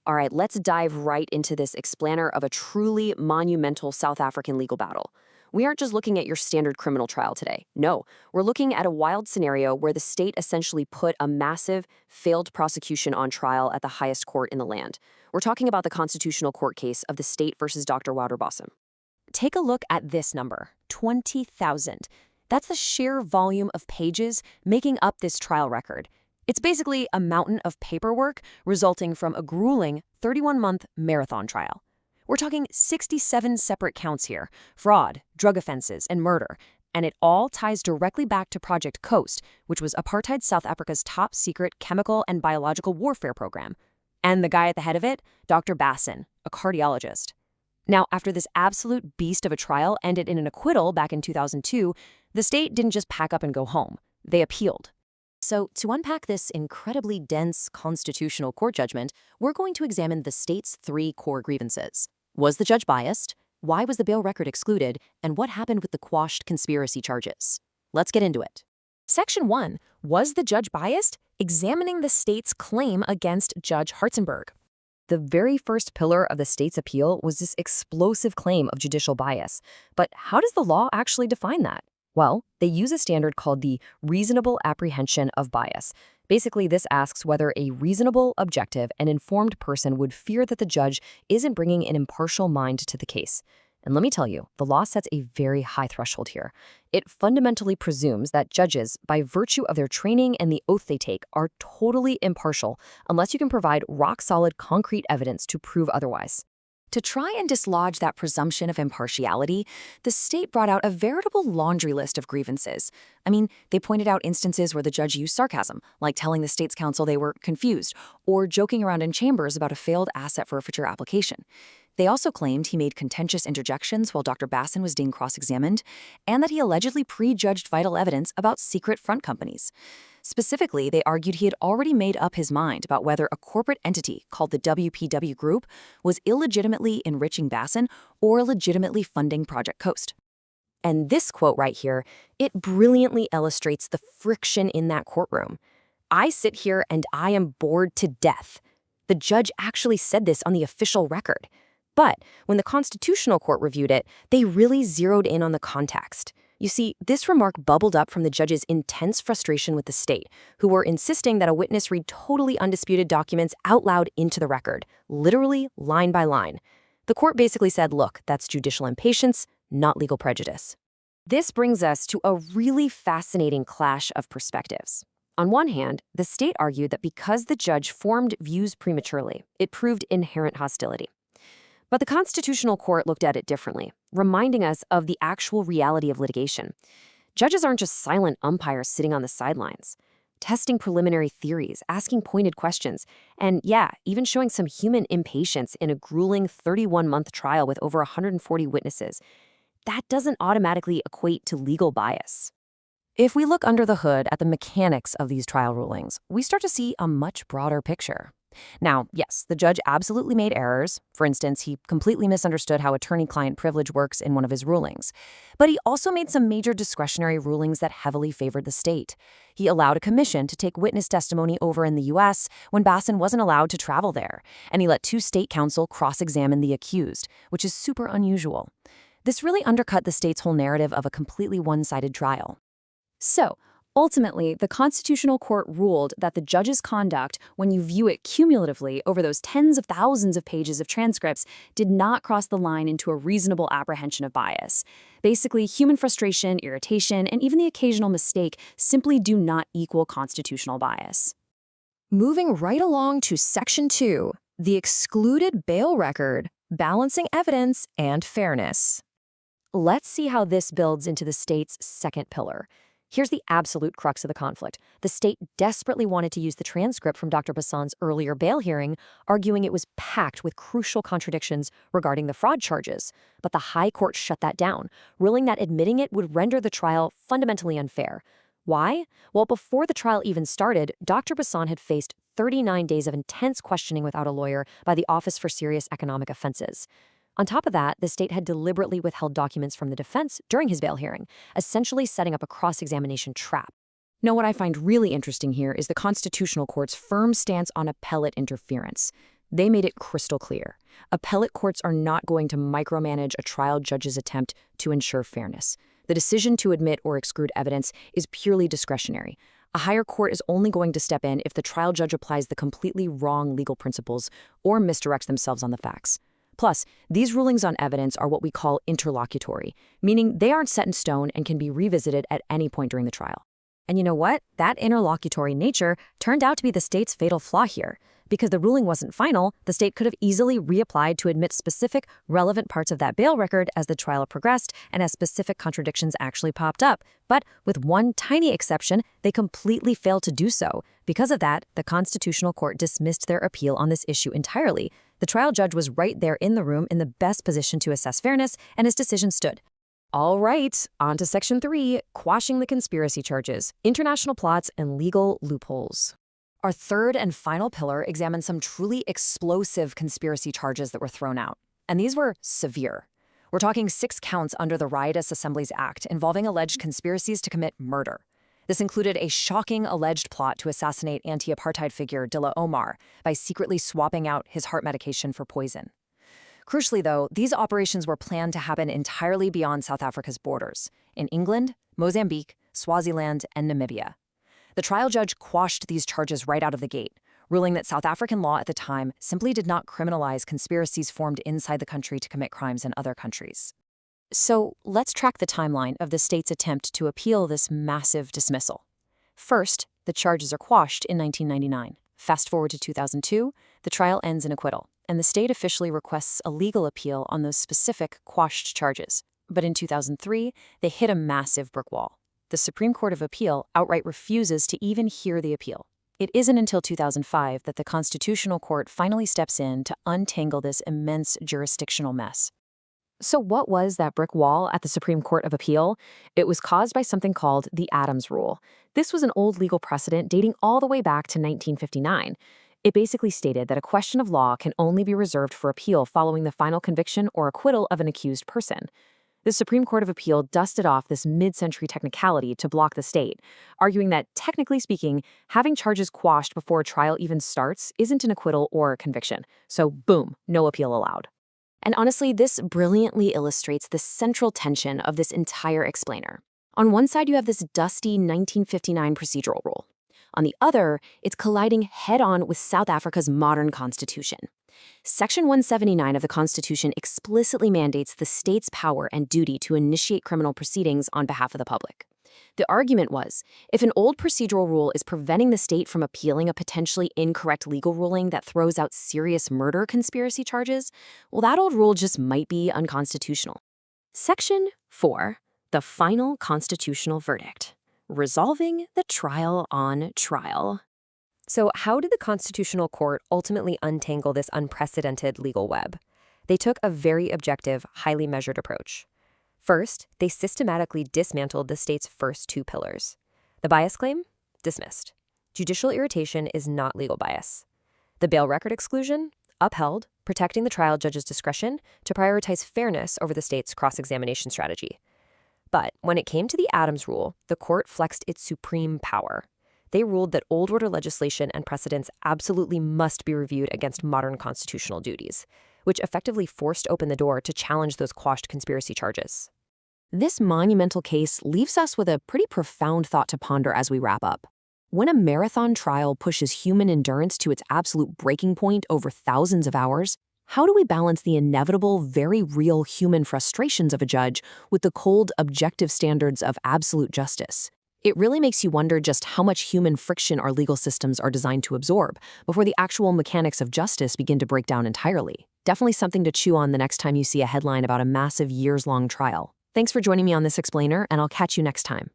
All right, let's dive right into this explainer of a truly monumental South African legal battle. We aren't just looking at your standard criminal trial today. No, we're looking at a wild scenario where the state essentially put a massive, failed prosecution on trial at the highest court in the land. We're talking about the constitutional court case of the state versus Dr. Wouter Basson. Take a look at this number, 20,000. That's the sheer volume of pages making up this trial record. It's basically a mountain of paperwork resulting from a grueling 31-month marathon trial. We're talking 67 separate counts here: fraud, drug offenses, and murder. And it all ties directly back to Project Coast, which was apartheid South Africa's top secret chemical and biological warfare program. And the guy at the head of it, Dr. Basson, a cardiologist. Now, after this absolute beast of a trial ended in an acquittal back in 2002, the state didn't just pack up and go home. They appealed. So, to unpack this incredibly dense constitutional court judgment, we're going to examine the state's three core grievances. Was the judge biased? Why was the bail record excluded? And what happened with the quashed conspiracy charges? Let's get into it. Section 1. Was the judge biased? Examining the state's claim against Judge Hartzenberg. The very first pillar of the state's appeal was this explosive claim of judicial bias. But how does the law actually define that? Well, they use a standard called the reasonable apprehension of bias. Basically, this asks whether a reasonable, objective, and informed person would fear that the judge isn't bringing an impartial mind to the case. And let me tell you, the law sets a very high threshold here. It fundamentally presumes that judges, by virtue of their training and the oath they take, are totally impartial unless you can provide rock-solid, concrete evidence to prove otherwise. To try and dislodge that presumption of impartiality, the state brought out a veritable laundry list of grievances. I mean, they pointed out instances where the judge used sarcasm, like telling the state's counsel they were confused, or joking around in chambers about a failed asset forfeiture application. They also claimed he made contentious interjections while Dr. Basson was being cross-examined, and that he allegedly prejudged vital evidence about secret front companies. Specifically, they argued he had already made up his mind about whether a corporate entity called the WPW Group was illegitimately enriching Basson or legitimately funding Project Coast. And this quote right here, it brilliantly illustrates the friction in that courtroom. "I sit here and I am bored to death." The judge actually said this on the official record. But when the Constitutional Court reviewed it, they really zeroed in on the context. You see, this remark bubbled up from the judge's intense frustration with the state, who were insisting that a witness read totally undisputed documents out loud into the record, literally line by line. The court basically said, look, that's judicial impatience, not legal prejudice. This brings us to a really fascinating clash of perspectives. On one hand, the state argued that because the judge formed views prematurely, it proved inherent hostility. But the Constitutional Court looked at it differently, reminding us of the actual reality of litigation. Judges aren't just silent umpires sitting on the sidelines, testing preliminary theories, asking pointed questions, and even showing some human impatience in a grueling 31-month trial with over 140 witnesses. That doesn't automatically equate to legal bias. If we look under the hood at the mechanics of these trial rulings, we start to see a much broader picture. Now, yes, the judge absolutely made errors. For instance, he completely misunderstood how attorney-client privilege works in one of his rulings. But he also made some major discretionary rulings that heavily favored the state. He allowed a commission to take witness testimony over in the U.S. when Basson wasn't allowed to travel there. And he let two state counsel cross-examine the accused, which is super unusual. This really undercut the state's whole narrative of a completely one-sided trial. So, ultimately, the Constitutional Court ruled that the judge's conduct, when you view it cumulatively over those tens of thousands of pages of transcripts, did not cross the line into a reasonable apprehension of bias. Basically, human frustration, irritation, and even the occasional mistake simply do not equal constitutional bias. Moving right along to Section 2, the excluded bail record, balancing evidence and fairness. Let's see how this builds into the state's second pillar. Here's the absolute crux of the conflict. The state desperately wanted to use the transcript from Dr. Basson's earlier bail hearing, arguing it was packed with crucial contradictions regarding the fraud charges. But the High Court shut that down, ruling that admitting it would render the trial fundamentally unfair. Why? Well, before the trial even started, Dr. Basson had faced 39 days of intense questioning without a lawyer by the Office for Serious Economic Offenses. On top of that, the state had deliberately withheld documents from the defense during his bail hearing, essentially setting up a cross-examination trap. Now, what I find really interesting here is the Constitutional Court's firm stance on appellate interference. They made it crystal clear. Appellate courts are not going to micromanage a trial judge's attempt to ensure fairness. The decision to admit or exclude evidence is purely discretionary. A higher court is only going to step in if the trial judge applies the completely wrong legal principles or misdirects themselves on the facts. Plus, these rulings on evidence are what we call interlocutory, meaning they aren't set in stone and can be revisited at any point during the trial. And you know what? That interlocutory nature turned out to be the state's fatal flaw here. Because the ruling wasn't final, the state could have easily reapplied to admit specific, relevant parts of that bail record as the trial progressed and as specific contradictions actually popped up. But with one tiny exception, they completely failed to do so. Because of that, the Constitutional Court dismissed their appeal on this issue entirely. The trial judge was right there in the room in the best position to assess fairness, and his decision stood. All right, on to Section 3, quashing the conspiracy charges, international plots, and legal loopholes. Our third and final pillar examines some truly explosive conspiracy charges that were thrown out. And these were severe. We're talking 6 counts under the Riotous Assemblies Act involving alleged conspiracies to commit murder. This included a shocking alleged plot to assassinate anti-apartheid figure Dilla Omar by secretly swapping out his heart medication for poison. Crucially, though, these operations were planned to happen entirely beyond South Africa's borders, in England, Mozambique, Swaziland, and Namibia. The trial judge quashed these charges right out of the gate, ruling that South African law at the time simply did not criminalize conspiracies formed inside the country to commit crimes in other countries. So let's track the timeline of the state's attempt to appeal this massive dismissal. First, the charges are quashed in 1999. Fast forward to 2002, the trial ends in acquittal, and the state officially requests a legal appeal on those specific quashed charges. But in 2003, they hit a massive brick wall. The Supreme Court of Appeal outright refuses to even hear the appeal. It isn't until 2005 that the Constitutional Court finally steps in to untangle this immense jurisdictional mess. So what was that brick wall at the Supreme Court of Appeal? It was caused by something called the Adams Rule. This was an old legal precedent dating all the way back to 1959. It basically stated that a question of law can only be reserved for appeal following the final conviction or acquittal of an accused person. The Supreme Court of Appeal dusted off this mid-century technicality to block the state, arguing that, technically speaking, having charges quashed before a trial even starts isn't an acquittal or a conviction. So, boom, no appeal allowed. And honestly, this brilliantly illustrates the central tension of this entire explainer. On one side, you have this dusty 1959 procedural rule. On the other, it's colliding head-on with South Africa's modern constitution. Section 179 of the Constitution explicitly mandates the state's power and duty to initiate criminal proceedings on behalf of the public. The argument was, if an old procedural rule is preventing the state from appealing a potentially incorrect legal ruling that throws out serious murder conspiracy charges, well, that old rule just might be unconstitutional. Section 4, the final constitutional verdict, resolving the trial on trial. So how did the Constitutional Court ultimately untangle this unprecedented legal web? They took a very objective, highly measured approach. First, they systematically dismantled the state's first 2 pillars. The bias claim? Dismissed. Judicial irritation is not legal bias. The bail record exclusion? Upheld, protecting the trial judge's discretion to prioritize fairness over the state's cross-examination strategy. But when it came to the Adams Rule, the court flexed its supreme power. They ruled that old order legislation and precedents absolutely must be reviewed against modern constitutional duties, which effectively forced open the door to challenge those quashed conspiracy charges. This monumental case leaves us with a pretty profound thought to ponder as we wrap up. When a marathon trial pushes human endurance to its absolute breaking point over thousands of hours, how do we balance the inevitable, very real human frustrations of a judge with the cold, objective standards of absolute justice? It really makes you wonder just how much human friction our legal systems are designed to absorb before the actual mechanics of justice begin to break down entirely. Definitely something to chew on the next time you see a headline about a massive years-long trial. Thanks for joining me on this explainer, and I'll catch you next time.